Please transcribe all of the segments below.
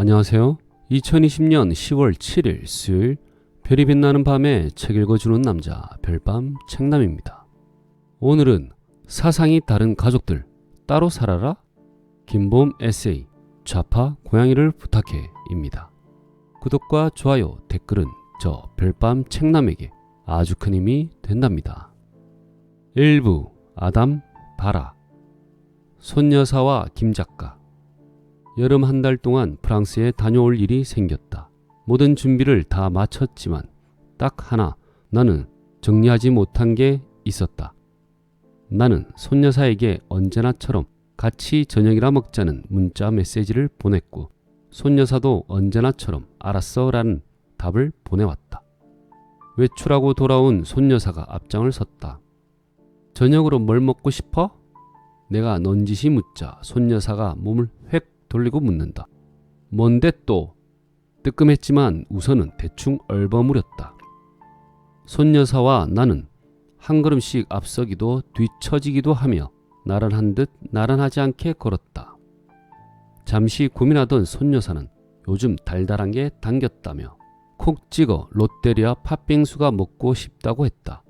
안녕하세요. 2020년 10월 7일 수요일 별이 빛나는 밤에 책 읽어주는 남자 별밤 책남입니다. 오늘은 사상이 다른 가족들 따로 살아라? 김보험 에세이 좌파 고양이를 부탁해 입니다. 구독과 좋아요, 댓글은 저 별밤 책남에게 아주 큰 힘이 된답니다. 1부 아담 바라 손여사와 김작가 여름 한 달 동안 프랑스에 다녀올 일이 생겼다. 모든 준비를 다 마쳤지만 딱 하나 나는 정리하지 못한 게 있었다. 나는 손여사에게 언제나처럼 같이 저녁이나 먹자는 문자 메시지를 보냈고 손여사도 언제나처럼 알았어 라는 답을 보내왔다. 외출하고 돌아온 손여사가 앞장을 섰다. 저녁으로 뭘 먹고 싶어? 내가 넌지시 묻자 손여사가 몸을 획 돌리고 묻는다. 뭔데 또? 뜨끔했지만 우선은 대충 얼버무렸다. 손여사와 나는 한 걸음씩 앞서기도 뒤처지기도 하며 나란한 듯 나란하지 않게 걸었다. 잠시 고민하던 손여사는 요즘 달달한 게 당겼다며 콕 찍어 롯데리아 팥빙수가 먹고 싶다고 했다.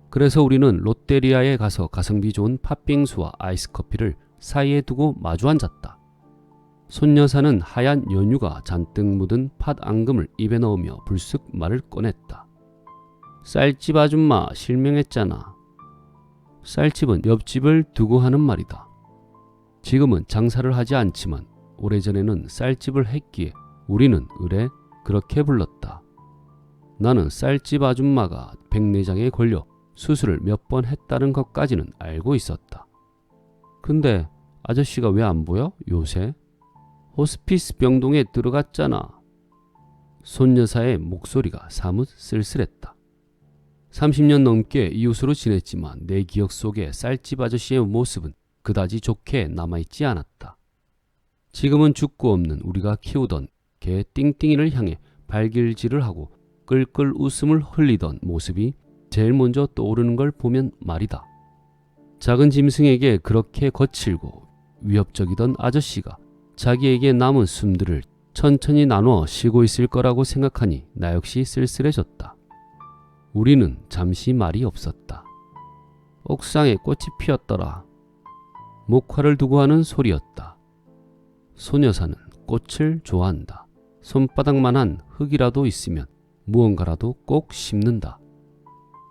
그래서 우리는 롯데리아에 가서 가성비 좋은 팥빙수와 아이스커피를 사이에 두고 마주 앉았다. 손여사는 하얀 연유가 잔뜩 묻은 팥 앙금을 입에 넣으며 불쑥 말을 꺼냈다. 쌀집 아줌마 실명했잖아. 쌀집은 옆집을 두고 하는 말이다. 지금은 장사를 하지 않지만 오래전에는 쌀집을 했기에 우리는 의례 그렇게 불렀다. 나는 쌀집 아줌마가 백내장에 걸려 수술을 몇 번 했다는 것까지는 알고 있었다. 근데 아저씨가 왜 안 보여? 요새? 호스피스 병동에 들어갔잖아. 손여사의 목소리가 사뭇 쓸쓸했다. 30년 넘게 이웃으로 지냈지만 내 기억 속에 쌀집 아저씨의 모습은 그다지 좋게 남아있지 않았다. 지금은 죽고 없는 우리가 키우던 개 띵띵이를 향해 발길질을 하고 끌끌 웃음을 흘리던 모습이 제일 먼저 떠오르는 걸 보면 말이다. 작은 짐승에게 그렇게 거칠고 위협적이던 아저씨가 자기에게 남은 숨들을 천천히 나눠 쉬고 있을 거라고 생각하니 나 역시 쓸쓸해졌다. 우리는 잠시 말이 없었다. 옥상에 꽃이 피었더라. 목화를 두고 하는 소리였다. 손여사는 꽃을 좋아한다. 손바닥만한 흙이라도 있으면 무언가라도 꼭 심는다.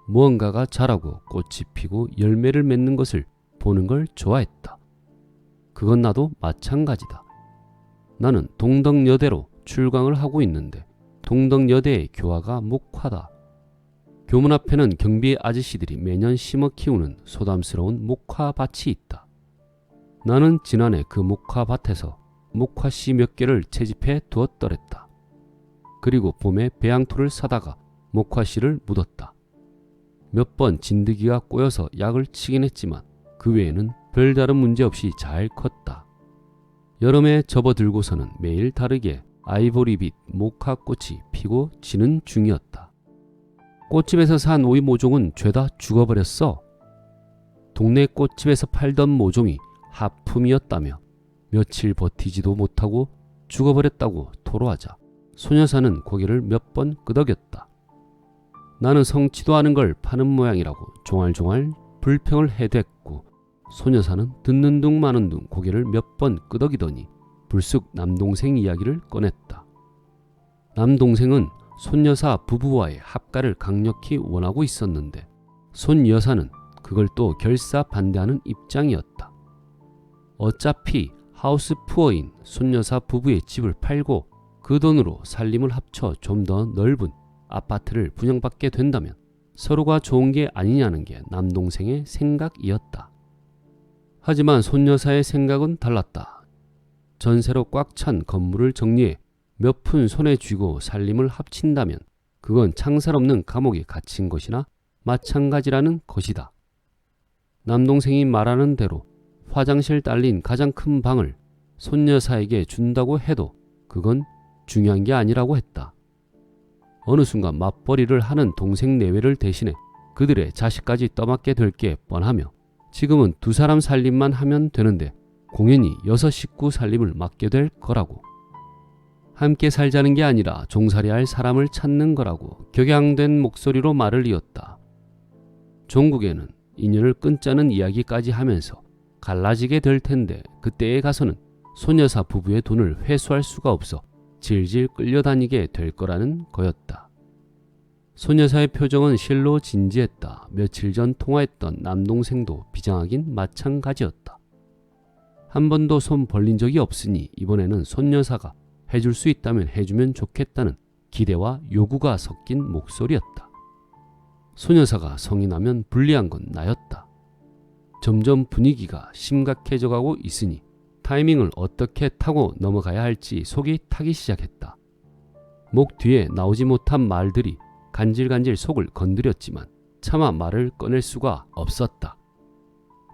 무언가가 자라고 꽃이 피고 열매를 맺는 것을 보는 걸 좋아했다. 그건 나도 마찬가지다. 나는 동덕여대로 출강을 하고 있는데 동덕여대의 교화가 목화다. 교문 앞에는 경비 아저씨들이 매년 심어 키우는 소담스러운 목화밭이 있다. 나는 지난해 그 목화밭에서 목화씨 몇 개를 채집해 두었더랬다. 그리고 봄에 배양토를 사다가 목화씨를 묻었다. 몇 번 진드기가 꼬여서 약을 치긴 했지만 그 외에는 별다른 문제 없이 잘 컸다. 여름에 접어들고서는 매일 다르게 아이보리빛 목화꽃이 피고 지는 중이었다. 꽃집에서 산 오이 모종은 죄다 죽어버렸어. 동네 꽃집에서 팔던 모종이 하품이었다며 며칠 버티지도 못하고 죽어버렸다고 토로하자 손여사는 고개를 몇 번 끄덕였다. 나는 성치도 않은 걸 파는 모양이라고 종알종알 불평을 해댔고 손여사는 듣는 둥 마는 둥 고개를 몇 번 끄덕이더니 불쑥 남동생 이야기를 꺼냈다. 남동생은 손여사 부부와의 합가를 강력히 원하고 있었는데 손여사는 그걸 또 결사 반대하는 입장이었다. 어차피 하우스푸어인 손여사 부부의 집을 팔고 그 돈으로 살림을 합쳐 좀 더 넓은 아파트를 분양받게 된다면 서로가 좋은 게 아니냐는 게 남동생의 생각이었다. 하지만 손여사의 생각은 달랐다. 전세로 꽉 찬 건물을 정리해 몇 푼 손에 쥐고 살림을 합친다면 그건 창살 없는 감옥에 갇힌 것이나 마찬가지라는 것이다. 남동생이 말하는 대로 화장실 딸린 가장 큰 방을 손여사에게 준다고 해도 그건 중요한 게 아니라고 했다. 어느 순간 맞벌이를 하는 동생 내외를 대신해 그들의 자식까지 떠맡게 될 게 뻔하며 지금은 두 사람 살림만 하면 되는데 공연히 6 식구 살림을 맡게 될 거라고. 함께 살자는 게 아니라 종살이할 사람을 찾는 거라고 격양된 목소리로 말을 이었다. 종국에는 인연을 끊자는 이야기까지 하면서 갈라지게 될 텐데 그때에 가서는 손여사 부부의 돈을 회수할 수가 없어 질질 끌려다니게 될 거라는 거였다. 손여사의 표정은 실로 진지했다. 며칠 전 통화했던 남동생도 비장하긴 마찬가지였다. 한 번도 손 벌린 적이 없으니 이번에는 손여사가 해줄 수 있다면 해주면 좋겠다는 기대와 요구가 섞인 목소리였다. 손여사가 성이 나면 불리한 건 나였다. 점점 분위기가 심각해져가고 있으니 타이밍을 어떻게 타고 넘어가야 할지 속이 타기 시작했다. 목 뒤에 나오지 못한 말들이 간질간질 속을 건드렸지만 차마 말을 꺼낼 수가 없었다.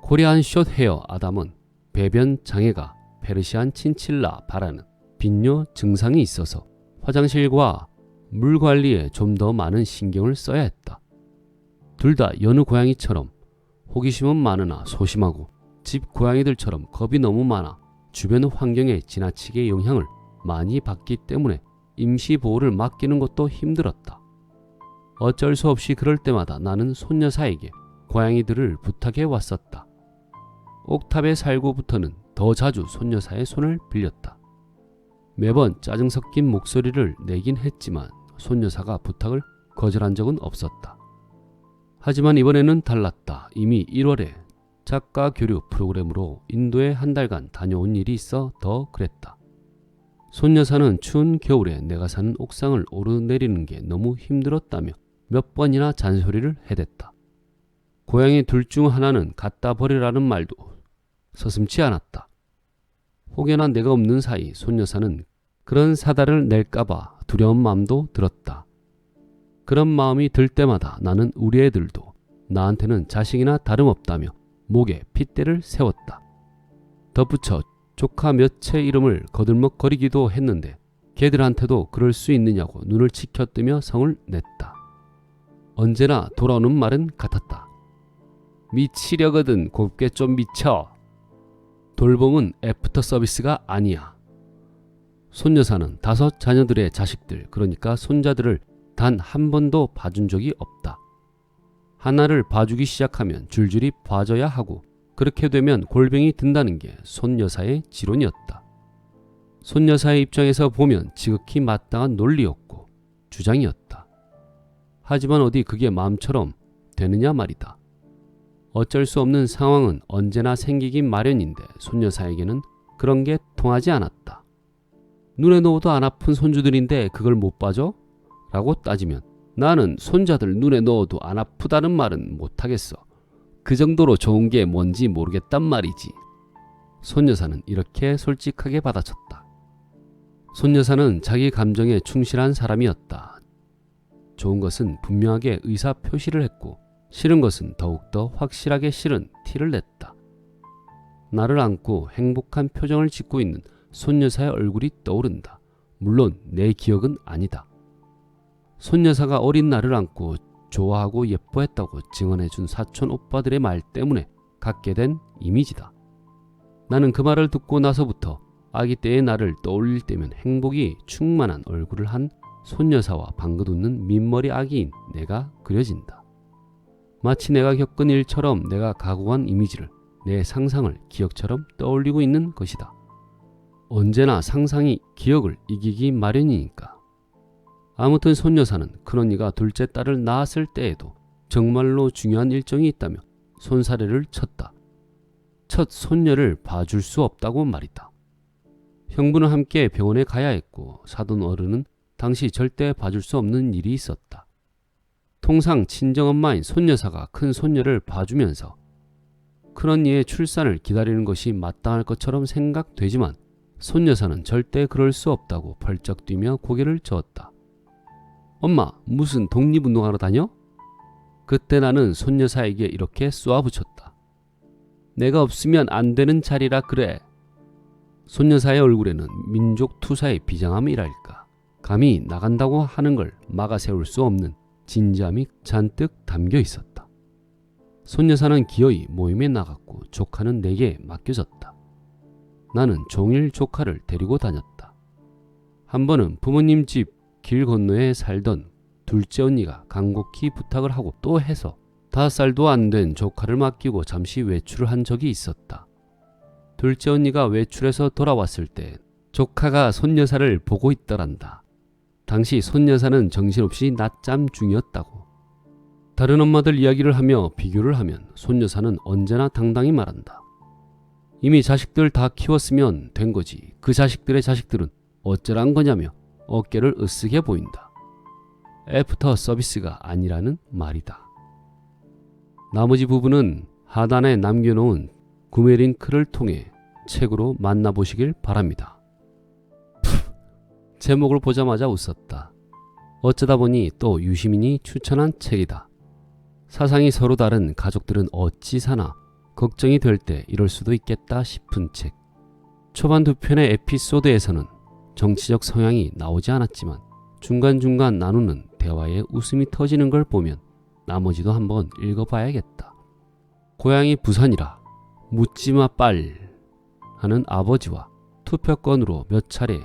코리안 숏 헤어 아담은 배변 장애가 페르시안 친칠라 바라는 빈뇨 증상이 있어서 화장실과 물 관리에 좀 더 많은 신경을 써야 했다. 둘 다 여느 고양이처럼 호기심은 많으나 소심하고 집 고양이들처럼 겁이 너무 많아 주변 환경에 지나치게 영향을 많이 받기 때문에 임시보호를 맡기는 것도 힘들었다. 어쩔 수 없이 그럴 때마다 나는 손여사에게 고양이들을 부탁해 왔었다. 옥탑에 살고부터는 더 자주 손여사의 손을 빌렸다. 매번 짜증 섞인 목소리를 내긴 했지만 손여사가 부탁을 거절한 적은 없었다. 하지만 이번에는 달랐다. 이미 1월에 작가 교류 프로그램으로 인도에 한 달간 다녀온 일이 있어 더 그랬다. 손여사는 추운 겨울에 내가 사는 옥상을 오르내리는 게 너무 힘들었다며 몇 번이나 잔소리를 해댔다. 고양이 둘 중 하나는 갖다 버리라는 말도 서슴지 않았다. 혹여나 내가 없는 사이 손여사는 그런 사달을 낼까봐 두려운 마음도 들었다. 그런 마음이 들 때마다 나는 우리 애들도 나한테는 자식이나 다름없다며 목에 핏대를 세웠다. 덧붙여 조카 몇 채 이름을 거들먹거리기도 했는데 걔들한테도 그럴 수 있느냐고 눈을 치켜뜨며 성을 냈다. 언제나 돌아오는 말은 같았다. 미치려거든 곱게 좀 미쳐. 돌봄은 애프터 서비스가 아니야. 손여사는 5 자녀들의 자식들, 그러니까 손자들을 단 한 번도 봐준 적이 없다. 하나를 봐주기 시작하면 줄줄이 봐줘야 하고 그렇게 되면 골병이 든다는 게 손여사의 지론이었다. 손여사의 입장에서 보면 지극히 마땅한 논리였고 주장이었다. 하지만 어디 그게 마음처럼 되느냐 말이다. 어쩔 수 없는 상황은 언제나 생기긴 마련인데 손여사에게는 그런 게 통하지 않았다. 눈에 넣어도 안 아픈 손주들인데 그걸 못 봐줘? 라고 따지면 나는 손자들 눈에 넣어도 안 아프다는 말은 못하겠어. 그 정도로 좋은 게 뭔지 모르겠단 말이지. 손여사는 이렇게 솔직하게 받아쳤다. 손여사는 자기 감정에 충실한 사람이었다. 좋은 것은 분명하게 의사 표시를 했고 싫은 것은 더욱더 확실하게 싫은 티를 냈다. 나를 안고 행복한 표정을 짓고 있는 손여사의 얼굴이 떠오른다. 물론 내 기억은 아니다. 손여사가 어린 나를 안고 좋아하고 예뻐했다고 증언해준 사촌 오빠들의 말 때문에 갖게 된 이미지다. 나는 그 말을 듣고 나서부터 아기 때의 나를 떠올릴 때면 행복이 충만한 얼굴을 한 손여사와 방긋 웃는 민머리 아기인 내가 그려진다. 마치 내가 겪은 일처럼 내가 각오한 이미지를, 내 상상을 기억처럼 떠올리고 있는 것이다. 언제나 상상이 기억을 이기기 마련이니까. 아무튼 손여사는 큰언니가 둘째 딸을 낳았을 때에도 정말로 중요한 일정이 있다며 손사래를 쳤다. 첫 손녀를 봐줄 수 없다고 말이다. 형부는 함께 병원에 가야 했고 사돈 어른은 당시 절대 봐줄 수 없는 일이 있었다. 통상 친정엄마인 손여사가 큰 손녀를 봐주면서 큰언니의 출산을 기다리는 것이 마땅할 것처럼 생각되지만 손여사는 절대 그럴 수 없다고 펄쩍 뛰며 고개를 저었다. 엄마, 무슨 독립운동하러 다녀? 그때 나는 손여사에게 이렇게 쏘아붙였다. 내가 없으면 안 되는 자리라 그래. 손여사의 얼굴에는 민족투사의 비장함이랄까. 감히 나간다고 하는 걸 막아세울 수 없는 진지함이 잔뜩 담겨 있었다. 손여사는 기어이 모임에 나갔고 조카는 내게 맡겨졌다. 나는 종일 조카를 데리고 다녔다. 한 번은 부모님 집 길 건너에 살던 둘째 언니가 간곡히 부탁을 하고 또 해서 5살도 안 된 조카를 맡기고 잠시 외출을 한 적이 있었다. 둘째 언니가 외출해서 돌아왔을 때 조카가 손여사를 보고 있더란다. 당시 손여사는 정신없이 낮잠 중이었다고. 다른 엄마들 이야기를 하며 비교를 하면 손여사는 언제나 당당히 말한다. 이미 자식들 다 키웠으면 된 거지. 그 자식들의 자식들은 어쩌란 거냐며 어깨를 으쓱해 보인다. 애프터 서비스가 아니라는 말이다. 나머지 부분은 하단에 남겨놓은 구매 링크를 통해 책으로 만나보시길 바랍니다. 제목을 보자마자 웃었다. 어쩌다 보니 또 유시민이 추천한 책이다. 사상이 서로 다른 가족들은 어찌 사나 걱정이 될 때 이럴 수도 있겠다 싶은 책. 초반 2편의 에피소드에서는 정치적 성향이 나오지 않았지만 중간중간 나누는 대화에 웃음이 터지는 걸 보면 나머지도 한번 읽어봐야겠다. 고향이 부산이라 묻지마 빨 하는 아버지와 투표권으로 몇 차례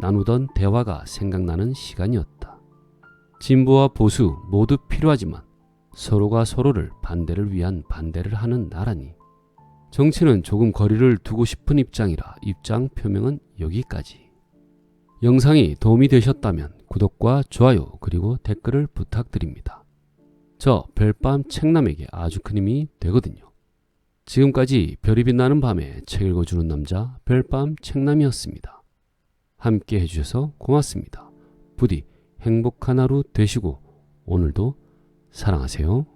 나누던 대화가 생각나는 시간이었다. 진보와 보수 모두 필요하지만 서로가 서로를 반대를 위한 반대를 하는 나라니 정치는 조금 거리를 두고 싶은 입장이라 입장 표명은 여기까지. 영상이 도움이 되셨다면 구독과 좋아요 그리고 댓글을 부탁드립니다. 저 별밤 책남에게 아주 큰 힘이 되거든요. 지금까지 별이 빛나는 밤에 책 읽어주는 남자 별밤 책남이었습니다. 함께 해주셔서 고맙습니다. 부디 행복한 하루 되시고 오늘도 사랑하세요.